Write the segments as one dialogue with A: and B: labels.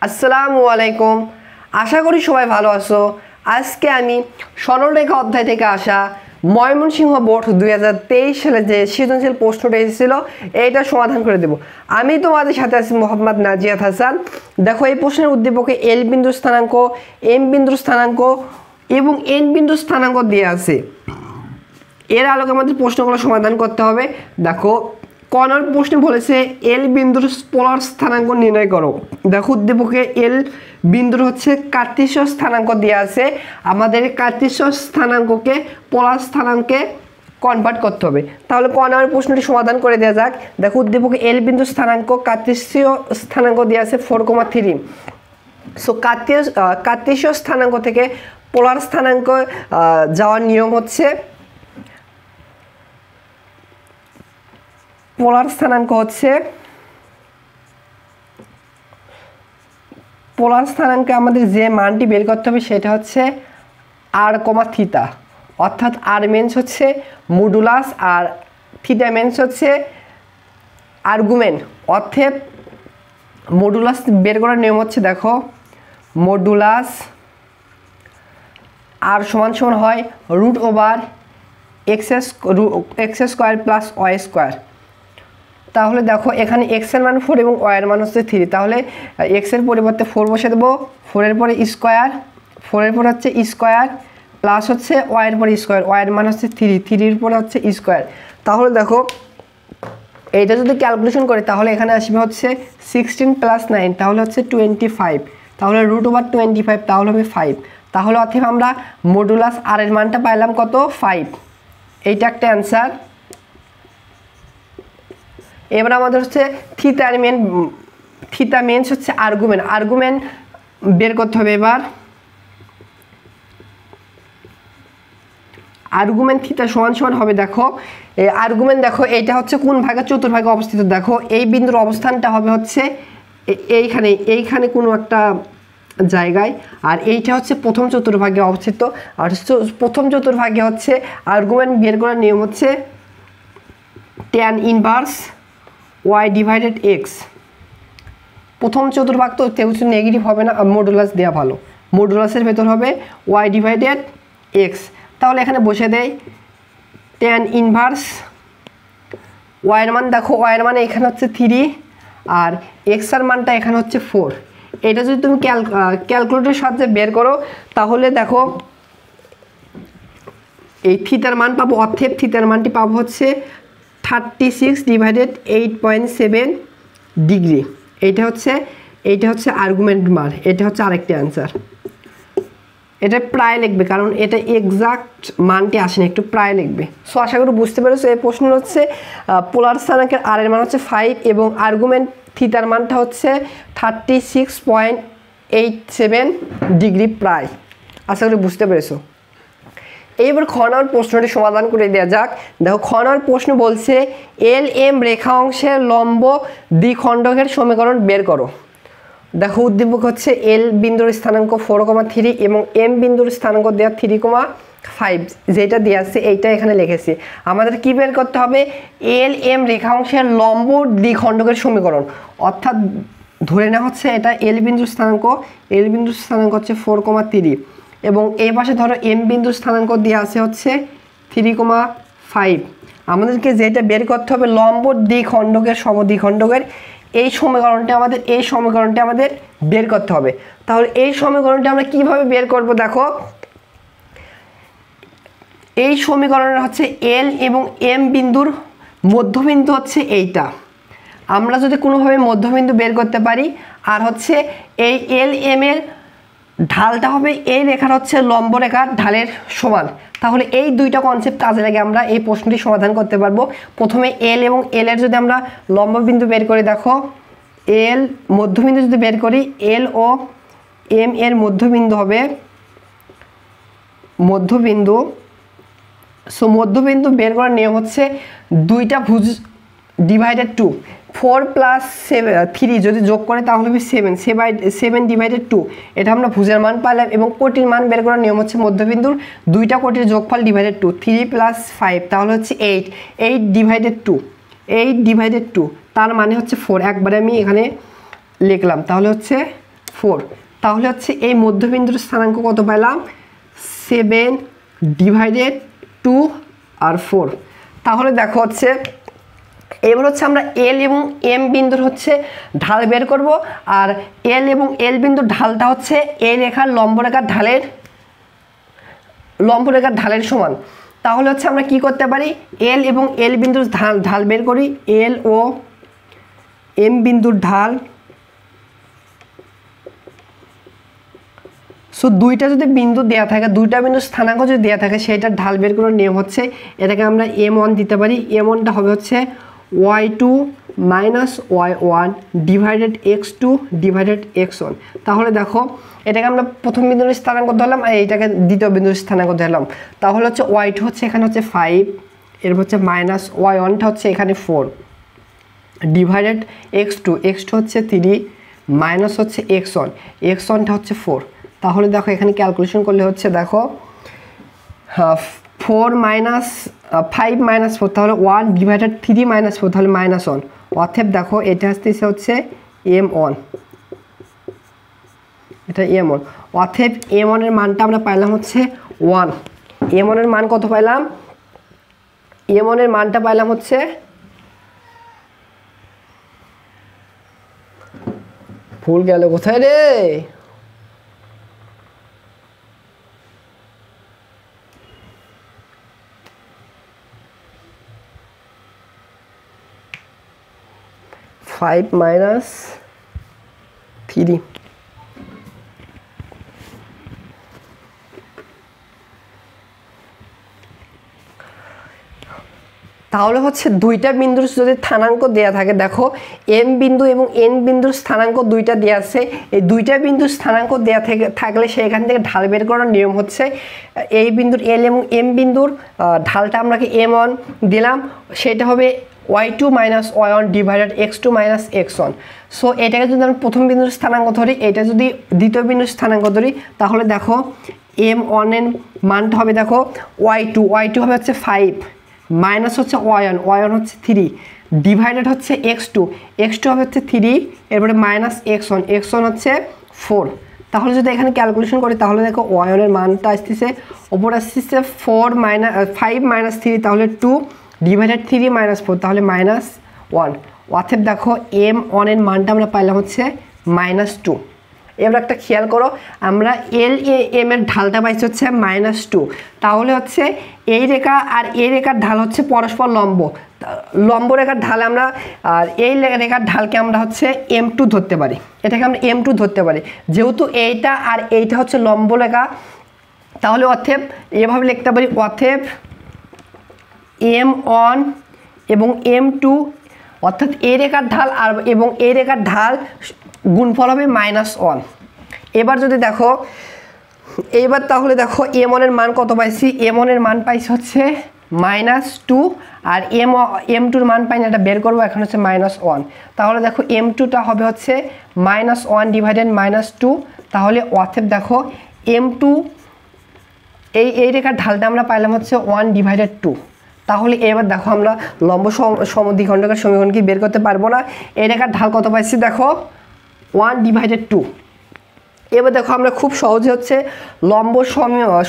A: আসসালামু আলাইকুম। আশা করি সবাই ভালো আছো। আজকে আমি সরলরেখা অধ্যায় থেকে আসা ময়মনসিংহ বোর্ড 2023 সালে যে সৃজনশীল প্রশ্নটা এসেছিল এইটা সমাধান করে দেব। আমি তোমাদের সাথে আছি মোহাম্মদ নাজিয়াত হাসান। দেখো, এই প্রশ্নের উদ্দীপকে এল বিন্দুর স্থানাঙ্ক, এম বিন্দুর স্থানাঙ্ক এবং এন বিন্দুর স্থানাঙ্ক দেওয়া আছে। এর আলোকে আমাদের প্রশ্নগুলো সমাধান করতে হবে। দেখো, কর্নার প্রশ্ন বলেছে এল বিন্দুর পোলার স্থানাঙ্ক নির্ণয় করো। দেখো, উদ্দীপকে এল বিন্দুর হচ্ছে কার্তেশীয় স্থানাঙ্ক দেওয়া আছে। আমাদের কার্তেশীয় স্থানাঙ্ককে পোলার স্থানাঙ্কে কনভার্ট করতে হবে। তাহলে কর্নার প্রশ্নটি সমাধান করে দেওয়া যাক। দেখো, উদ্দীপকে এল বিন্দুর স্থানাঙ্ক কার্তেশীয় স্থানাঙ্ক দেওয়া আছে 4,3। সো কার্তেশীয় স্থানাঙ্ক থেকে পোলার স্থানাঙ্ক যাওয়ার নিয়ম হচ্ছে পোলার স্থানাঙ্ক আমাদের যে মানটি বের করতে হবে সেটা হচ্ছে আর কমা থিতা, অর্থাৎ আর মেন্স হচ্ছে মডুলাস আর থিটা মেন্স হচ্ছে আর্গুমেন্ট। অর্থাৎ মডুলাস বের করার নিয়ম হচ্ছে, দেখো, মডুলাস আর সমান সমান হয় root over x square plus y square. তাহলে দেখো, এখানে এক্স এর মান 4 এবং ওয়াই এর মান হচ্ছে 3। তাহলে এক্স এর পরিবর্তে 4 বসে দেবো, 4 এর পরে স্কোয়ার, 4 এর পরে হচ্ছে স্কোয়ার প্লাস হচ্ছে ওয়াই এর পরে স্কোয়ার, ওয়াই এর মান হচ্ছে 3, 3 এর পরে হচ্ছে স্কোয়ার। তাহলে দেখো, এইটা যদি ক্যালকুলেশন করি তাহলে এখানে আসবে হচ্ছে 16 প্লাস 9, তাহলে হচ্ছে 25। তাহলে রুট ওভার 25, তাহলে হবে 5। তাহলে অর্থাৎ আমরা মডুলাস আর এর মানটা পাইলাম কত? 5। এইটা একটা অ্যান্সার। এবার আমাদের হচ্ছে থিটা মেন্স হচ্ছে আর্গুমেন্ট বের করতে হবে। এবার আর্গুমেন্ট থিটা সমান সমান হবে, দেখো এই আর্গুমেন্ট, দেখো এইটা হচ্ছে কোন ভাগে? চতুর্ভাগে অবস্থিত। দেখো, এই বিন্দুর অবস্থানটা হবে হচ্ছে এইখানে কোনো একটা জায়গায়, আর এইটা হচ্ছে প্রথম চতুর্ভাগে অবস্থিত। আর প্রথম চতুর্ভাগে হচ্ছে আর্গুমেন্ট বের করার নিয়ম হচ্ছে tan inverse y divided x. প্রথম চতুর্ভাগ তো কিছু নেগেটিভ হবে না, মডুলাস দেওয়া ভালো। মডুলাসের ভেতর হবে y ডিভাইডেড এক্স। তাহলে এখানে বসে দেয় tan ইনভার্স y এর মান, দেখো y এর মানে এখানে হচ্ছে 3 আর এক্স এর মানটা এখানে হচ্ছে 4। এটা যদি তুমি ক্যালকুলেটরের সাহায্যে বের করো তাহলে দেখো এই থিটার মান পাবো। অর্থাৎ থিটার মানটি পাবো হচ্ছে 36 ডিভাইডেড 8.7 ডিগ্রি। এইটা হচ্ছে আর্গুমেন্ট মান। এটা হচ্ছে আরেকটি অ্যান্সার। এটা প্রায় লিখবে, কারণ এটা এক্সাক্ট মানটি আসেনি, একটু প্রায় লিখবে। সো আশা করি বুঝতে পেরেছো। এই প্রশ্ন হচ্ছে পোলার স্থানাঙ্কের আর এর মান হচ্ছে 5 এবং আর্গুমেন্ট থিটার মানটা হচ্ছে 36.87 ডিগ্রি প্রায়। আশা করি বুঝতে পেরেছো। এইবার খ নম্বর প্রশ্নটি সমাধান করে দেওয়া যাক। দেখো, খ নম্বর প্রশ্ন বলছে এল এম রেখা অংশের লম্ব দ্বিখণ্ডকের সমীকরণ বের করো। দেখো, উদ্দীপক হচ্ছে এল বিন্দুর স্থানাঙ্ক 4,3 এবং এম বিন্দুর স্থানাঙ্ক দেওয়া 3,5। যেটা দেওয়া আছে এইটা এখানে লিখেছি। আমাদের কি বের করতে হবে? এল এম রেখা অংশের লম্ব দ্বিখণ্ডকের সমীকরণ। অর্থাৎ ধরে নেওয়া হচ্ছে এটা এল বিন্দুর স্থানাঙ্ক হচ্ছে 4,3 এবং এই পাশে ধরো এম বিন্দুর স্থানাঙ্ক দেওয়া আছে হচ্ছে 3,5। আমাদেরকে যেটা বের করতে হবে লম্ব দ্বিখণ্ডকের সমদ্বিখণ্ডকের এই সমীকরণটা আমাদের বের করতে হবে। তাহলে এই সমীকরণটা আমরা কিভাবে বের করব? দেখো, এই সমীকরণের হচ্ছে এল এবং এম বিন্দুর মধ্যবিন্দু হচ্ছে এইটা। আমরা যদি কোনোভাবে মধ্যবিন্দু বের করতে পারি, আর হচ্ছে এই এল এম এর ঢালটা হবে এই রেখার হচ্ছে লম্ব রেখার ঢালের সমান। তাহলে এই দুইটা কনসেপ্ট কাজে লাগে আমরা এই প্রশ্নটি সমাধান করতে পারবো। প্রথমে এল এবং এল এর যদি আমরা লম্ব বিন্দু বের করি, দেখো এল মধ্যবিন্দু যদি বের করি, এল ও এম এর মধ্যবিন্দু হবে মধ্যবিন্দু। সো মধ্যবিন্দু বের করার নিয়ম হচ্ছে দুইটা ভুজ ডিভাইডেড 2, 4 প্লাস 3 যদি যোগ করে তাহলে হবে 7 ডিভাইডেড 2। এটা আমরা ভুজের মান পাইলাম এবং কোটির মান বের করার নিয়ম হচ্ছে মধ্যবিন্দুর দুইটা কোটির যোগফল ডিভাইডেড 2, 3 প্লাস 5 তাহলে হচ্ছে 8 ডিভাইডেড 2 তার মানে হচ্ছে 4। একবারে আমি এখানে লিখলাম, তাহলে হচ্ছে 4। তাহলে হচ্ছে এই মধ্যবিন্দুর স্থানাঙ্ক কত পেলাম 7 ডিভাইডেড 2 আর 4। তাহলে দেখো হচ্ছে এবার হচ্ছে আমরা এল এবং এম বিন্দুর হচ্ছে ঢাল বের করব। আর এল এবং এল বিন্দুর ঢালটা হচ্ছে এই রেখার লম্বরেখার ঢালের সমান। তাহলে হচ্ছে আমরা কি করতে পারি এল এবং এল বিন্দুর ঢাল বের করি। এল ও এম বিন্দুর ঢাল, সো দুইটা যদি বিন্দু দেওয়া থাকে, দুইটা বিন্দুর স্থানাঙ্ক যদি দেওয়া থাকে, সেইটার ঢাল বের করার নিয়ম হচ্ছে এটাকে আমরা m1 দিতে পারি। m1টা হবে হচ্ছে y2 minus y1 divided x2 divided x1। তাহলে দেখো এটাকে আমরা প্রথম বিন্দুর স্থানাঙ্ক ধরলাম আর এইটাকে দ্বিতীয় বিন্দুর স্থানাঙ্ক ধরলাম। তাহলে হচ্ছে y2 হচ্ছে এখানে হচ্ছে 5, এরপর হচ্ছে মাইনাস y1টা হচ্ছে এখানে 4 ডিভাইডেড x2 হচ্ছে 3 মাইনাস হচ্ছে x1টা হচ্ছে 4। তাহলে দেখো এখানে ক্যালকুলেশন করলে হচ্ছে দেখো 4 মাইনাস 5 মাইনাস 4, তাহলে 1 ডিভাইডেড 3 মাইনাস 4, তাহলে -1। অতএব দেখো এটা আসতেছে হচ্ছে m1, এটা m1। অতএব m1 এর মানটা আমরা পাইলাম হচ্ছে 1। m1 এর মান কত পাইলাম, m1 এর মানটা পাইলাম হচ্ছে ভুল গেল কোথায় রে, -5 3। তাহলে হচ্ছে দুইটা বিন্দুর যদি স্থানাঙ্ক দেয়া থাকে, দেখো এম বিন্দু এবং এন বিন্দুর স্থানাঙ্ক দুইটা দেয়া আছে। এই দুইটা বিন্দুর স্থানাঙ্ক দেয়া থাকলে সেখান থেকে ঢাল বের করার নিয়ম হচ্ছে এই বিন্দুর এল এবং এম বিন্দুর ঢালটা আমরা m1 দিলাম, সেটা হবে y2 minus y1 divided x2 minus x1। So এটাকে যদি আমরা প্রথম বিন্দুর স্থানাঙ্ক ধরি, এটা যদি দ্বিতীয় বিন্দুর স্থানাঙ্ক ধরি, তাহলে দেখো m1 এর মানটা হবে দেখো y2 হবে হচ্ছে 5 মাইনাস হচ্ছে y1 হচ্ছে 3 ডিভাইডেড হচ্ছে x2 হবে হচ্ছে 3, এরপরে মাইনাস x1 হচ্ছে 4। তাহলে যদি এখানে ক্যালকুলেশন করি তাহলে দেখো y1 এর মানটা আসতেছে ওপর আসতেছে 5 মাইনাস 3, তাহলে 2 ডিভাইডেড 3 মাইনাস 4, তাহলে -1। অতএব দেখো m1 এর মানটা আমরা পাইলাম হচ্ছে -2। এবার একটা খেয়াল করো, আমরা এল এম এর ঢালটা পাইছি হচ্ছে -2। তাহলে হচ্ছে এই রেখা আর এই রেখার ঢাল হচ্ছে পরস্পর লম্ব রেখার ঢাল আমরা, আর এই রেখার ঢালকে আমরা হচ্ছে m2 ধরতে পারি, এটাকে আমরা m2 ধরতে পারি। যেহেতু এইটা আর এইটা হচ্ছে লম্ব রেখা, তাহলে অতএব এভাবে লিখতে পারি, অতএব m1 এবং m2 অর্থাৎ এই রেখার ঢাল আর এবং এই রেখার ঢাল গুণফল হবে -1। এবার যদি দেখো এইবার তাহলে দেখো m1 এর মান কত পাইছি, m1 এর মান পাইছি হচ্ছে -2 আর m2 এর মান পাইনি, এটা বের করবো, এখন হচ্ছে -1। তাহলে দেখো m2টা হবে হচ্ছে -1 ডিভাইডেড -2। তাহলে অতএব দেখো m2 এই রেখার ঢালটা আমরা পাইলাম হচ্ছে 1 ডিভাইডেড 2। তাহলে এবার দেখো আমরা লম্ব সমদ্বিখণ্ডকের সমীকরণ কি বের করতে পারবো না। এই রেখার ঢাল কত পাইছি দেখো 1 ডিভাইডেড 2। এবার দেখো আমরা খুব সহজে হচ্ছে লম্ব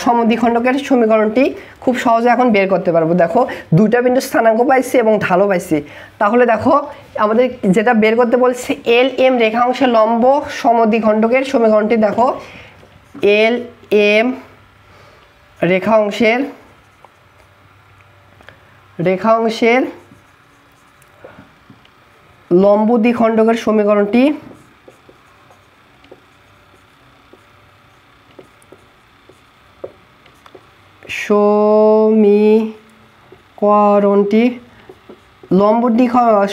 A: সমদ্বিখণ্ডকের সমীকরণটি খুব সহজে এখন বের করতে পারবো। দেখো দুইটা বিন্দু স্থানাঙ্ক পাইছি এবং ঢালও পাইছি। তাহলে দেখো আমাদের যেটা বের করতে বলছে এল এম রেখাংশের লম্ব সমদ্বিখণ্ডকের সমীকরণটি দেখো এল এম রেখাংশের লম্ব দ্বিখণ্ডকের সমীকরণটি লম্ব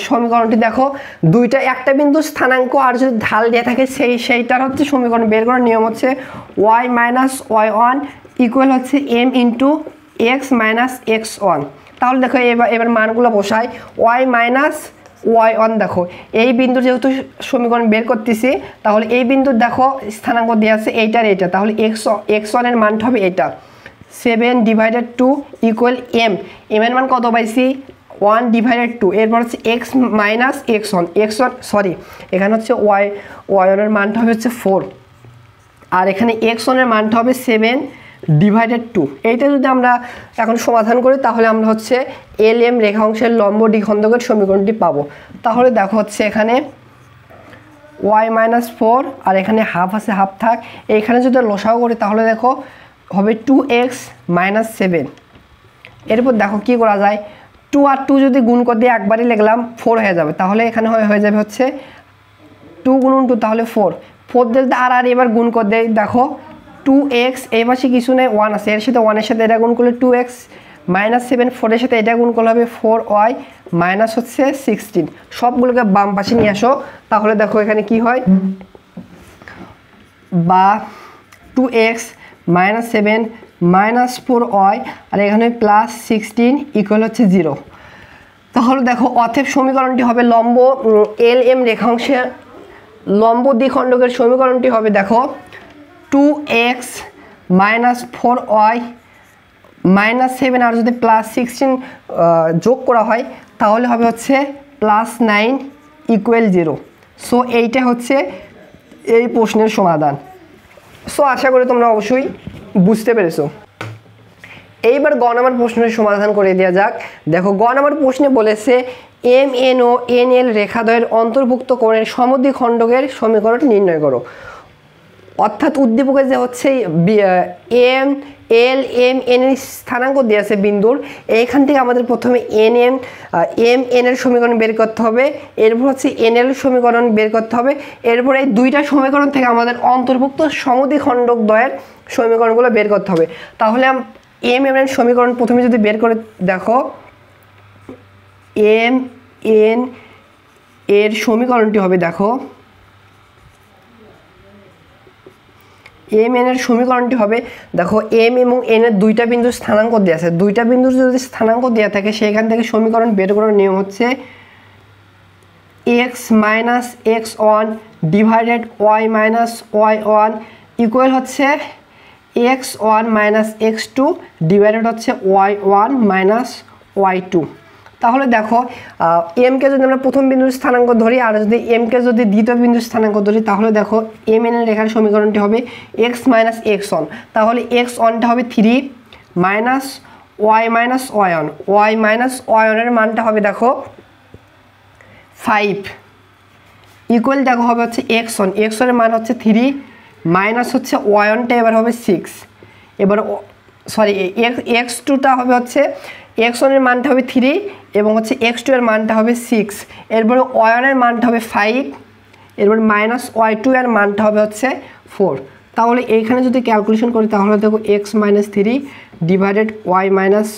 A: সমীকরণটি দেখো দুইটা একটা বিন্দু স্থানাঙ্ক আর যদি ঢাল দেওয়া থাকে সেইটার হচ্ছে সমীকরণ বের করার নিয়ম হচ্ছে y মাইনাস y1 ইকুয়াল হচ্ছে m into x minus x1। তাহলে দেখো এবার মানগুলো বসাই, y মাইনাস y1 দেখো এই বিন্দুর যেহেতু সমীকরণ বের করতেছি, তাহলে এই বিন্দুর দেখো স্থানাঙ্ক দেওয়া আছে এইটার এইটা, তাহলে x1 এর মানটা হবে এটা 7 ডিভাইডেড 2 ইকুয়াল m এর মান কত পাইছি 1 ডিভাইডেড 2, এরপর হচ্ছে x minus x one, sorry এখানে হচ্ছে ওয়াই ওয়ানের মানটা হবে হচ্ছে 4, আর এখানে এক্স ওয়ানের মানটা হবে 7 ডিভাইডেড 2। এইটা যদি আমরা এখন সমাধান করি তাহলে আমরা হচ্ছে এল এম রেখাংশের লম্ব দ্বিখণ্ডকের সমীকরণটি পাবো। তাহলে দেখো হচ্ছে এখানে ওয়াই মাইনাস 4 আর এখানে হাফ আছে, হাফ থাক, এইখানে যদি লসাও করি তাহলে দেখো হবে 2x মাইনাস 7। এরপর দেখো কি করা যায়, 2 আর 2 যদি গুণ করে দিয়ে একবারই লিখলাম 4 হয়ে যাবে, তাহলে এখানে হয়ে যাবে হচ্ছে 2 গুণন 2 তাহলে 4 দিয়ে আর এবার গুণ করে দেয়, দেখো 2x এই পাশে কিছু নেই 1 আছে, এর সাথে 1 এর সাথে এটা গুণ করলে 2x মাইনাস 7, 4 এর সাথে এটা গুণ করলে হবে 4y মাইনাস হচ্ছে 16। সবগুলোকে বাম পাশে নিয়ে আসো, তাহলে দেখো এখানে কি হয়, বা 2x মাইনাস 7 মাইনাস 4y আর এখানে প্লাস 16 ইকুয়াল হচ্ছে 0। তাহলে দেখো অতএব সমীকরণটি হবে লম্ব এল এম রেখাংশের লম্ব দ্বিখণ্ডকের সমীকরণটি হবে দেখো 2x মাইনাস 4y মাইনাস 7 আর যদি প্লাস 16 যোগ করা হয় তাহলে হবে হচ্ছে প্লাস 9 ইকুয়াল 0। সো এইটা হচ্ছে এই প্রশ্নের সমাধান। সো আশা করি তোমরা অবশ্যই বুঝতে পেরেছো। এইবার গ নাম্বার প্রশ্নের সমাধান করে দেওয়া যাক। দেখো গ নাম্বার প্রশ্নে বলেছে এম এন ও এন এল রেখাদ্বয়ের অন্তর্ভুক্ত কোণের সমদ্বিখণ্ডকের সমীকরণ নির্ণয় করো। অর্থাৎ উদ্দীপকে যে হচ্ছে এম এল এম এন এর স্থানাঙ্ক দিয়ে আছে বিন্দুর, এইখান থেকে আমাদের প্রথমে এম এন এর সমীকরণ বের করতে হবে, এরপর হচ্ছে এন এল সমীকরণ বের করতে হবে, এরপর এই দুইটা সমীকরণ থেকে আমাদের অন্তর্ভুক্ত সমদ্বিখণ্ডক দ্বয়ের সমীকরণগুলো বের করতে হবে। তাহলে এম এর সমীকরণ প্রথমে যদি বের করে দেখো, এম এন এর সমীকরণটি হবে দেখো এম এন এর সমীকরণটি হবে দেখো এম এবং এন এর দুইটা বিন্দুর স্থানাঙ্ক দেওয়া আছে, দুইটা বিন্দুর যদি স্থানাঙ্ক দেওয়া থাকে সেখান থেকে সমীকরণ বের করার নিয়ম হচ্ছে x minus x one divided y minus y one equal হচ্ছে x one minus x two divided হচ্ছে y one minus y two. তাহলে দেখো এমকে যদি আমরা প্রথম বিন্দুর স্থানাঙ্ক ধরি আর যদি এমকে যদি দ্বিতীয় বিন্দুর স্থানাঙ্ক ধরি তাহলে দেখো এম এন এর রেখার সমীকরণটি হবে এক্স মাইনাস এক্স ওয়ান, তাহলে এক্স ওয়ানটা হবে 3 minus y minus y one, y minus y ওয়ানের মানটা হবে দেখো 5 ইকুয়াল দেখো হবে হচ্ছে এক্স ওয়ান, এক্স ওয়ানের মান হচ্ছে 3 মাইনাস হচ্ছে ওয়াই ওয়ানটা এবার হবে 6, এবার সরি এক্স টুটা হবে হচ্ছে এক্স ওয়ানের মানটা হবে 3 এবং হচ্ছে এক্স টু এর মানটা হবে 6, এরপরে ওয়াই ওয়ানের মানটা হবে 5, এরপর মাইনাস ওয়াই টু এর মানটা হবে হচ্ছে 4। তাহলে এইখানে যদি ক্যালকুলেশন করি তাহলে দেখো x minus 3 divided y minus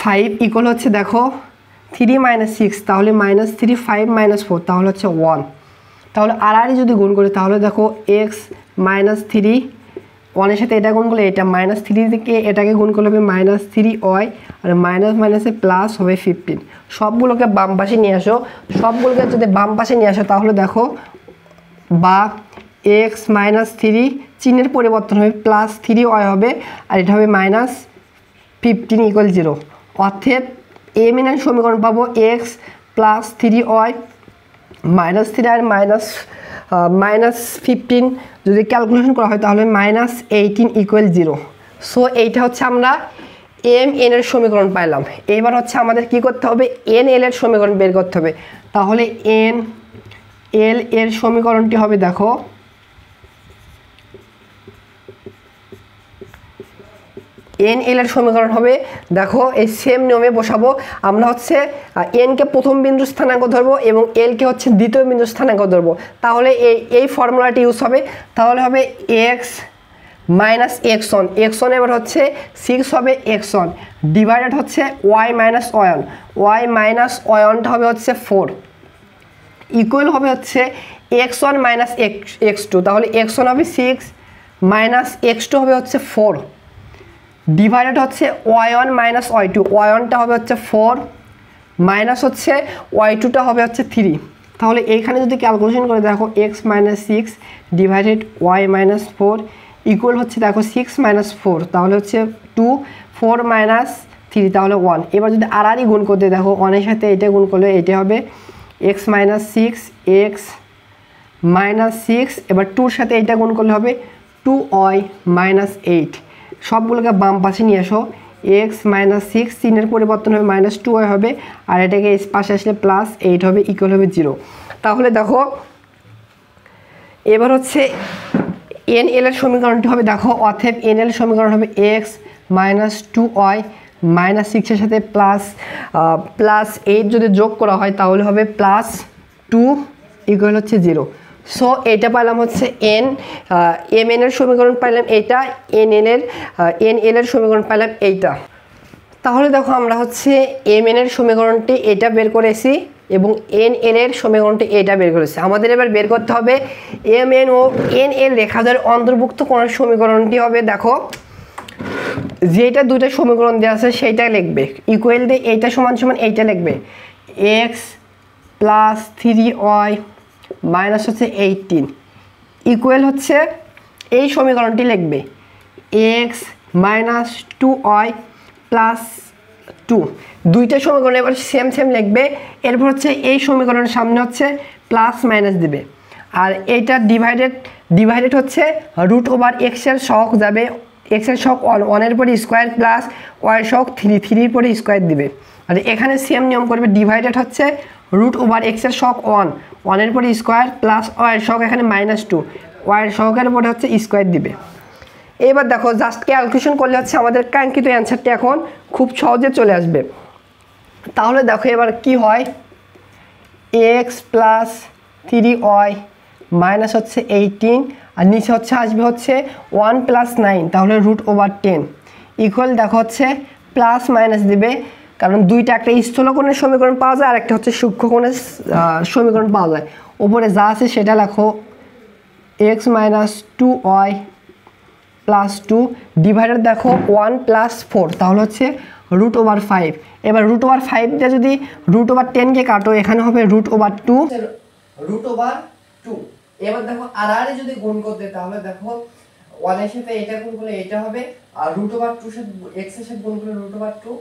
A: 5 equal হচ্ছে দেখো 3 মাইনাস 6, তাহলে মাইনাস 3 5 মাইনাস 4 তাহলে হচ্ছে 1। তাহলে আর যদি গুণ করি তাহলে দেখো এক্স মাইনাস 3 ওয়ানের সাথে এটা গুণ করলে এটা মাইনাস 3 থেকে এটাকে গুণ করলে হবে মাইনাস 3y আর মাইনাস মাইনাসে প্লাস হবে 15। সবগুলোকে বাম পাশে নিয়ে আসো, সবগুলোকে যদি বাম পাশে নিয়ে আসো তাহলে দেখো বা এক্স মাইনাস 3 চিহ্নের পরিবর্তন হবে প্লাস 3y হবে আর এটা হবে মাইনাস 15 ইকুয়াল 0। অর্থাৎ এম এন এর সমীকরণ পাবো এক্স প্লাস 3y মাইনাস 3 আর মাইনাস 15 যদি ক্যালকুলেশন করা হয় তাহলে মাইনাস 18 ইকুয়াল 0। সো এইটা হচ্ছে আমরা এম এন এর সমীকরণ পাইলাম। এবার হচ্ছে আমাদের কি করতে হবে, এন এল এর সমীকরণ বের করতে হবে। তাহলে এন এল এর সমীকরণটি হবে দেখো এন এল এর সমীকরণ হবে দেখো এই সেম নিয়মে বসাবো। আমরা হচ্ছে এনকে প্রথম বিন্দু স্থানাঙ্ক ধরবো এবং এলকে হচ্ছে দ্বিতীয় বিন্দু স্থানাঙ্ক ধরবো, তাহলে এই ফর্মুলাটি ইউজ হবে। তাহলে হবে x minus x one, x one এবার হচ্ছে 6 হবে এক্স ওয়ান ডিভাইডেড হচ্ছে y minus y one, y minus y ওয়ানটা হবে হচ্ছে 4 ইকুয়াল হবে হচ্ছে x one minus x two, তাহলে এক্স ওয়ান হবে 6 মাইনাস এক্স টু হবে হচ্ছে 4 ডিভাইডেড হচ্ছে y one minus y two, y ওয়ানটা হবে হচ্ছে 4 মাইনাস হচ্ছে ওয়াই টুটা হবে হচ্ছে 3। তাহলে এইখানে যদি ক্যালকুলেশন করে দেখো x minus 6 divided y minus 4 equal হচ্ছে দেখো 6 মাইনাস 4 তাহলে হচ্ছে 2, 4 মাইনাস 3 তাহলে 1। এবার যদি আরই গুণ করতে দেখো 1 এর সাথে এটা গুণ করলে এটা হবে x মাইনাস 6 x মাইনাস 6, এবার 2 সাথে এটা গুণ করলে হবে 2y মাইনাস 8। সবগুলোকে বাম পাশে নিয়ে আসো, x মাইনাস 6 চিহ্নের পরিবর্তন হবে মাইনাস 2y হবে, আর এটাকে এই পাশে আসলে প্লাস 8 হবে, ইকুয়াল হবে 0। তাহলে দেখো এবার হচ্ছে এন এল এর সমীকরণটি হবে, দেখো অতএব এন এল সমীকরণ হবে x মাইনাস 2y মাইনাস 6 এর সাথে প্লাস 8 যদি যোগ করা হয় তাহলে হবে প্লাস 2 ইকুয়াল হচ্ছে 0। সো এটা পাইলাম হচ্ছে এন এম এর সমীকরণ পাইলাম এইটা, এন এল এর সমীকরণ পাইলাম এইটা। তাহলে দেখো আমরা হচ্ছে এম এর সমীকরণটি এটা বের করেছি এবং এন এল এর সমীকরণটি এটা বের করেছি। আমাদের এবার বের করতে হবে এম এন ও এন এল রেখাদের অন্তর্ভুক্ত কোন সমীকরণটি হবে। দেখো যেটা দুইটা সমীকরণ দেওয়া আছে সেইটা লিখবে, ইকুয়াল দিয়ে এইটা সমান সমান এইটা লিখবে, এক্স প্লাস 3y মাইনাস হচ্ছে 18 ইকুয়াল হচ্ছে এই সমীকরণটি লিখবে x মাইনাস 2y প্লাস 2। দুইটা সমীকরণ এবার সেম সেম লিখবে। এরপর হচ্ছে এই সমীকরণের সামনে হচ্ছে প্লাস মাইনাস দিবে, আর এইটা ডিভাইডেড হচ্ছে রুট ওভার এক্স এর সহগ যাবে, এক্স এর সহগ 1 এর পরে স্কোয়ার প্লাস ওয়াই এর সহগ 3 এর পরে স্কোয়ার দিবে। আর এখানে সেম নিয়ম করবে, ডিভাইডেড হচ্ছে রুট ওভার এক্স এর সহগ 1 এর পরে স্কোয়ার প্লাস ওয়াই এর সহগ এখানে মাইনাস 2, ওয়াই এর সহগের পরে হচ্ছে স্কোয়ার দিবে। এবার দেখো জাস্ট ক্যালকুলেশন করলে হচ্ছে আমাদের কাঙ্ক্ষিত অ্যান্সারটি এখন খুব সহজে চলে আসবে। তাহলে দেখো এবার কি হয়, এক্স প্লাস 3y মাইনাস হচ্ছে 18, আর নিচে হচ্ছে আসবে হচ্ছে 1 প্লাস 9 তাহলে রুট ওভার 10 ইকুয়াল দেখো হচ্ছে প্লাস মাইনাস দিবে, কারণ দুইটা একটা স্থূলকোণের সমীকরণ পাওয়া যায় আর একটা হচ্ছে সূক্ষ্মকোণের সমীকরণ পাওয়া যায়। ওপরে যা আছে সেটা লেখো, x minus 2y plus 2 divided দেখো 1 প্লাস 4 তাহলে হচ্ছে রুট ওভার 5। এবার রুট ওভার 5 দিয়ে যদি রুট ওভার 10কে কাটো এখানে হবে রুট ওভার 2। এবার দেখো আর যদি গুণ করতে তাহলে দেখো 1 এর সাথে এটা গুণ করলে এটা হবে, আর রুট ওভার 2 সাথে x এর সাথে গুণ করলে রুট ওভার 2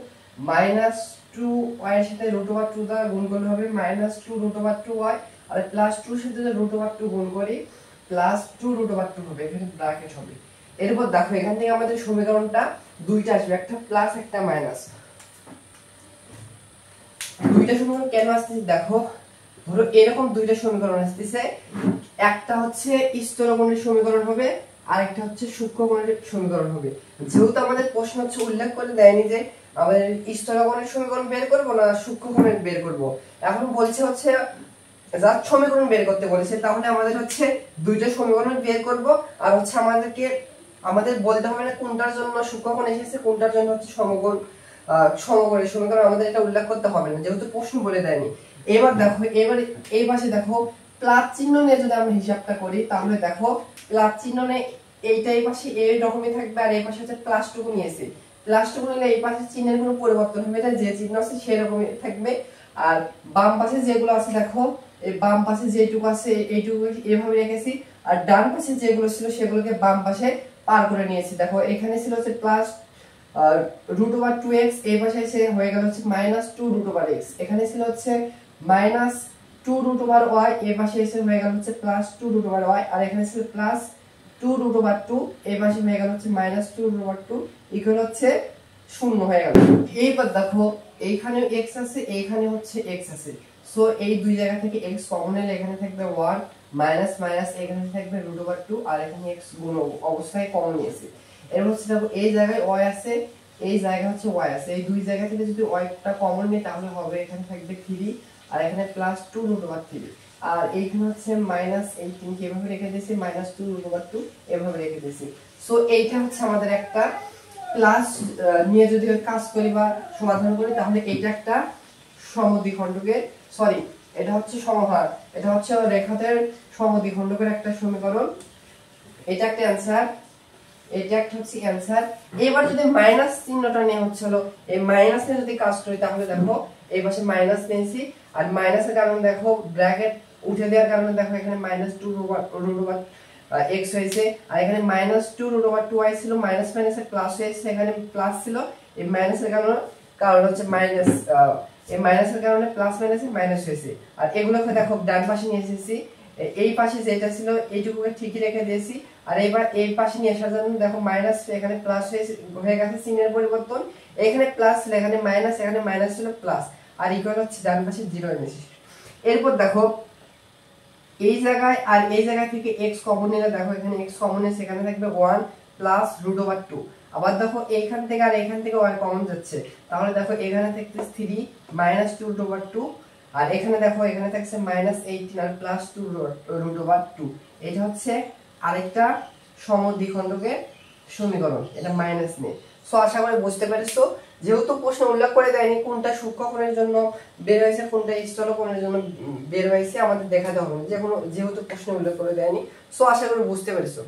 A: মাইনাস 2y এর সাথে রুট ওভার 2 দ্বারা গুণ করলে হবে মাইনাস 2 রুট ওভার 2y, আর প্লাস 2 এর সাথে যদি রুট ওভার 2 গুণ করি প্লাস 2 রুট ওভার 2 হবে, এখানে ব্র্যাকেট হবে। এরপর দেখো এখান থেকে আমাদের সমীকরণটা দুইটা আসবে, একটা প্লাস একটা মাইনাস। দুইটা সমীকরণ কেন আসতেছে দেখো, ধরো এরকম দুইটা সমীকরণ আসতেছে, একটা হচ্ছে স্থূলকোণের সমীকরণ হবে আর একটা হচ্ছে সূক্ষ্মকোণের সমীকরণ হবে। যেহেতু আমাদের প্রশ্ন হচ্ছে উল্লেখ করে দেয়নি যে আমাদের স্থূলকোণের সমীকরণ বের করব না সূক্ষ্মকোণের বের করব, এখন বলছে হচ্ছে যার সমীকরণ বের করতে বলেছে, তাহলে আমাদের হচ্ছে দুইটা সমীকরণ বের করব, আর হচ্ছে আমাদের বলতে হবে না কোনটার জন্য সূক্ষ্মকোণ এসেছে কোনটার জন্য হচ্ছে সমকোণের সমীকরণ, আমাদের এটা উল্লেখ করতে হবে না যেহেতু প্রশ্ন বলে দেয়নি। এবার দেখো এবার এই পাশে দেখো প্লাস চিহ্ন নিয়ে যদি আমরা হিসাবটা করি তাহলে দেখো প্লাস চিহ্ন নিয়ে এইটা এই পাশে এই রকমই থাকবে, আর এই পাশে হচ্ছে প্লাস টুকু নিয়েছে, প্লাস টুকু নিলে এই পাশে চিহ্নের কোনো পরিবর্তন হবে না, যে চিহ্ন আছে সেই রকমই থাকবে। আর বাম পাশে যেগুলো আছে দেখো এই বাম পাশে যেটুকু আছে এইটুকু এভাবে রেখেছি, আর ডান পাশে যেগুলো ছিল সেগুলোকে বাম পাশে পার করে নিয়েছি। দেখো এখানে ছিল হচ্ছে প্লাস রুট ওভার 2x, এই পাশে এসে হয়ে গেল হচ্ছে মাইনাস 2 রুট ওভার x, এখানে ছিল হচ্ছে মাইনাস 2 রুট ওভার y, এই পাশে এসে হয়ে গেল হচ্ছে প্লাস 2 রুট ওভার y, আর এখানে ছিল প্লাস 2 রুট ওভার 2, এই পাশে হয়ে গেল হচ্ছে মাইনাস 2 রুট ওভার 2 ইকুয়াল হচ্ছে 0 হয়ে গেল। এইবার দেখো এইখানেও x আছে এইখানে হচ্ছে x আছে, সো এই দুই জায়গা থেকে x কমন নিলে এখানে থাকবে 1 মাইনাস মাইনাস এখানে থাকবে রুট ওভার 2, আর এখানে x গুণ অবস্থায় কমন নিয়েছে। এর হচ্ছে দেখো এই জায়গায় y আছে এই জায়গা হচ্ছে y আছে, এই দুই জায়গা থেকে যদি y টা কমন নিই তাহলে হবে এখানে থাকবে 3 আর এখানে প্লাস 2 রুট ওভার 3, আর এইখানে হচ্ছে মাইনাস 18 কে এভাবে রেখে দিয়েছি মাইনাস 2 রুট ওভার 2 এভাবে রেখে দিয়েছি। সো এইটা হচ্ছে আমাদের একটা প্লাস নিয়ে যদি কাজ করি বা সমাধান করি তাহলে এইটা একটা সমদ্বিখণ্ডকের এটা হচ্ছে সমহার, এটা হচ্ছে রেখাদের সমদ্বিখণ্ডকের একটা সমীকরণ, এটা একটা অ্যানসার, এটা একটা হচ্ছে অ্যানসার। এবার যদি মাইনাস চিহ্নটা নিয়ে হচ্ছিল এই মাইনাস নিয়ে যদি কাজ করি তাহলে দেখো এই পাশে মাইনাস নিয়েছি, আর মাইনাসের কারণে দেখো ব্র্যাকেট উঠে দেওয়ার কারণে দেখো এখানে মাইনাস 2 রুট ওভার x হয়েছে, আর এখানে মাইনাস 2 রুট ওভার 2y ছিল, মাইনাস মাইনাসে প্লাস হয়েছে, এখানে প্লাস ছিল, এই মাইনাসের কারণে কারণ হচ্ছে মাইনাস, এই মাইনাসের কারণে প্লাস মাইনাসে মাইনাস হয়েছে। আর এগুলোকে দেখো ডান পাশে নিয়ে এসেছি, এই পাশে যেটা ছিল এইটুকুকে ঠিকই রেখে দিয়েছি। আর এবার এই পাশে নিয়ে আসার জন্য দেখো মাইনাস এখানে প্লাস হয়ে গেছে, চিহ্নের পরিবর্তন, এখানে প্লাস ছিল এখানে মাইনাস, এখানে মাইনাস ছিল প্লাস, আর ইকুয়াল হচ্ছে ডান পাশে 0 এনেছি। এরপর দেখো এই জায়গায় আর এই জায়গা থেকে x কমন নিলে দেখো এখানে x কমন আছে, এখানে থাকবে 1 প্লাস √2। আবার দেখো এইখান থেকে আর এইখান থেকে 1 কমন যাচ্ছে, তাহলে দেখো এখানে থাকতেছে 3 মাইনাস 2√2, আর এখানে দেখো এখানে থাকছে মাইনাস 18 আর প্লাস 2√2। এটা হচ্ছে আরেকটা সমদ্বিখণ্ডকের সমীকরণ, এটা মাইনাস নেই। সো আশা করি বুঝতে পেরেছো। যেহেতু প্রশ্ন উল্লেখ করে দেয়নি কোনটা সূক্ষ্ম কোণের জন্য বের হয়েছে কোনটা স্থল কোণের জন্য বের হয়েছে, আমাদের দেখাতে হবে না, যেহেতু প্রশ্ন উল্লেখ করে দেয়নি। সো আশা করি বুঝতে পেরেছো।